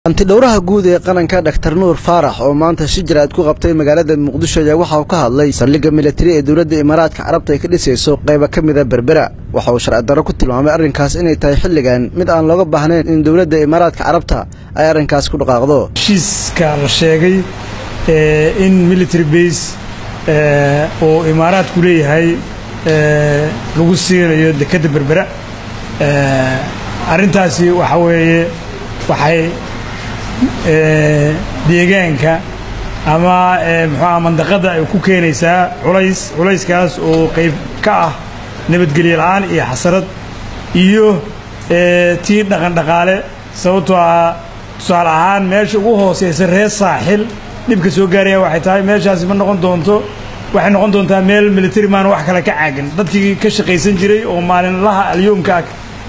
أنت دورها جودة قرن كدكتور نور فارح أو ما أنت شجرة تكون قبتي مجالات المقدسة جوها وكها الله يصلي ميلتري دولة الإمارات كعربتي كديسي سوق قيبة كم ذا بربرة وحوش رأى كنت المعامل أرنكاس إني تايحل جان مد أن لقب بهنين إن دولة الإمارات كعربتها أي أرنكاس كل قاعدة شيس كارشيجي إن ميلتري بيس أو إمارات كلية هاي لغوسير يدكت بربرة أرنتاسي waxay deegaanka ama maxaa mandaqada ay ku keenaysaa culayskaas oo qayb ka ah nabadgelyo la'aan iyo xasarad iyo tii dhaqan dhaqaale sababtoo ah tusaale ahaan meesha ugu hooseysa reer saaxil dhibka soo gaaraya waxay tahay meeshaasi ma noqon doonto waxay noqon doontaa meel military man wax kale ka caagan dadkii ka shaqaysan jiray oo maalinlaha alyoomka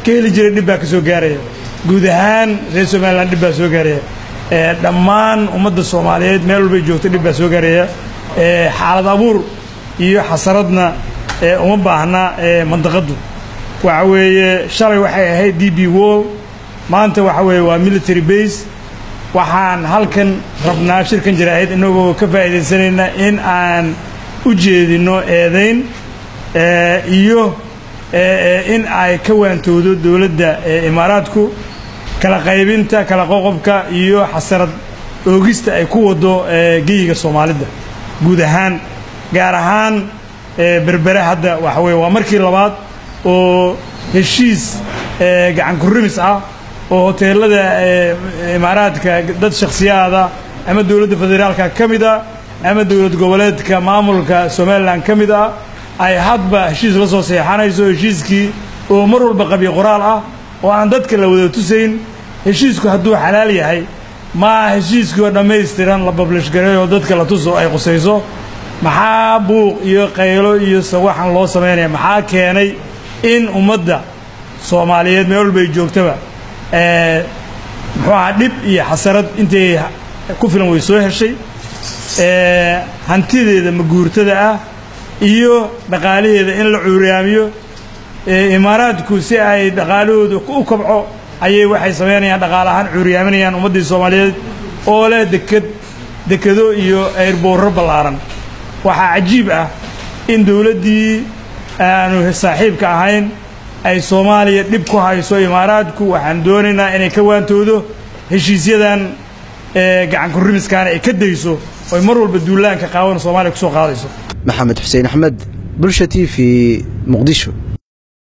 ka heli jiray dhib baa ka soo gaaraya guud ahaan reer Somaliland dhib baa soo gaaraya dhammaan ummadda Soomaaliyeed meel walba joogto dhib baa soo gaaraya xaalad abuur iyo xasaradna uma baahna mandaqadu waxa weeye shalay waxay ahayd DB Wall maanta waxa weeye waa military base waxaan halkan rabnaa shirkan jiraahid inagoo ka faa'iideysanayna in aan u jeedino eedayn iyo in ay ka waantoodo dawladda Imaaraadku kala qaybinta kala qoqobka iyo xasarad oogista ay ku wado geeyiga Soomaalida guud ahaan gaar ahaan berbere hadda waxa weeye waa markii labaad oo heshiis gacan ku rimis ah oo hoteelada Imaaraadka dad shakhsiyaada ama dawladda federaalka kamida ama dawlad goboleedka maamulka Somaliland kamida ay hadba heshiis la soo saxanayso heshiiskii oo mar walba qabiy qoraal ah oo aan dadka la wada tusayn heshiisku hadduu xalaal yahay ma heshiisku dhameystiran la publish gareeyo dadka la tuso ay qusayso maxaa buuq iyo qaylo iyo sawaxan loo sameeyay maxaa keenay in ummadda Soomaaliyeed meel walba ay joogtaba muxuu dhib iyo xasarad intay ku filan way soo heshay hantideeda ma guurtada ah iyo dhaqaalaheeda in la cuuriyaamiyo Imaaraadku si ay dhaqaalahooda u kabco ayay waxay sameeyaan dhaqaalahan cuuriyaaminayaan ummadda Soomaaliyeed oo leh dekado iyo airport balaaran waxa cajiib ah in dawladdii aanu saaxiibka ahayn ay Soomaaliya dhib ku hayso Imaaraadku waxaan doonaynaa inay ka waantoodo heshiisyadan gacan ku rimiskaan ay ka dayso oo mar walba duulaanka qaawan Soomaaliya ku soo qaadayso محمد حسين أحمد بلشة TV مقدشو.